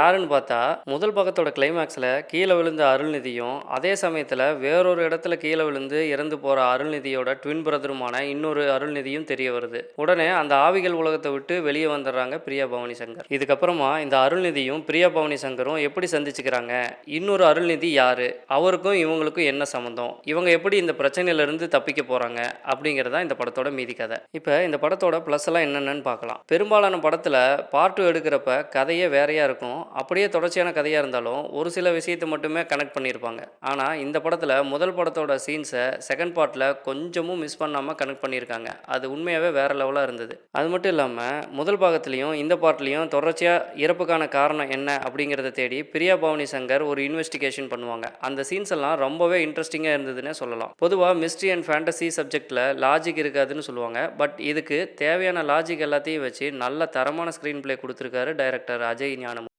யாருன்னு பார்த்தா, முதல் பாகத்தோட கிளைமாக்ஸ்ல கீழ விழுந்த அருள்நிதியும், அதே சமயத்துல வேறொரு இடத்துல கீழ விழுந்து இறந்து போற அருள்நிதியோட ட்வின் பிரதருமான இன்னொரு அருள்நிதியும் தெரிய வருது. உடனே அந்த ஆவிகள் உலகத்தை விட்டு வெளியே வந்துடுறாங்க பிரியா பவானி சங்கர். இதுக்கப்புறமா இந்த அருள்நிதியும் பிரியா பவானி சங்கரும் எப்படி சந்திச்சுக்கிறாங்க, இன்னொரு அருள்நிதி யாரு, அவருக்கும் இவங்களுக்கும் என்ன சம்மந்தம், இவங்க எப்படி இந்த பிரச்சனையிலிருந்து தப்பிக்க போறாங்க அப்படிங்கிறதா இந்த படத்தோட மீதி கதை. இப்போ இந்த படத்தோட ப்ளஸ் எல்லாம் என்னென்னு பார்க்கலாம். பெரும்பாலான படத்துல பார்ட் 2 எடுக்கிறப்ப கதையே வேறையா இருக்கும். அப்படியே தொடர்ச்சியான கதையாக இருந்தாலும் ஒரு சில விஷயத்தை மட்டுமே கனெக்ட் பண்ணியிருப்பாங்க. ஆனால் இந்த படத்தில் முதல் படத்தோட சீன்ஸை செகண்ட் பார்ட்டில் கொஞ்சமும் மிஸ் பண்ணாமல் கனெக்ட் பண்ணியிருக்காங்க. அது உண்மையாகவே வேறு லெவலாக இருந்தது. அது மட்டும் இல்லாமல் முதல் பாகத்துலேயும் இந்த பார்ட்லேயும் தொடர்ச்சியாக இறப்புக்கான காரணம் என்ன அப்படிங்கிறத தேடி பிரியா பவானி சங்கர் ஒரு இன்வெஸ்டிகேஷன் பண்ணுவாங்க. அந்த சீன்ஸ் எல்லாம் ரொம்பவே இன்ட்ரெஸ்டிங்காக இருந்ததுன்னே சொல்லலாம். பொதுவாக மிஸ்ட்ரி அண்ட் ஃபேண்டசி சப்ஜெக்டில் லாஜிக் இருக்காதுன்னு சொல்லுவாங்க. பட் இதுக்கு தேவையான லாஜிக் எல்லாத்தையும் வச்சு நல்ல தரமான ஸ்க்ரீன் பிளே கொடுத்துருக்காரு டைரக்டர் அஜய் ஞானம்.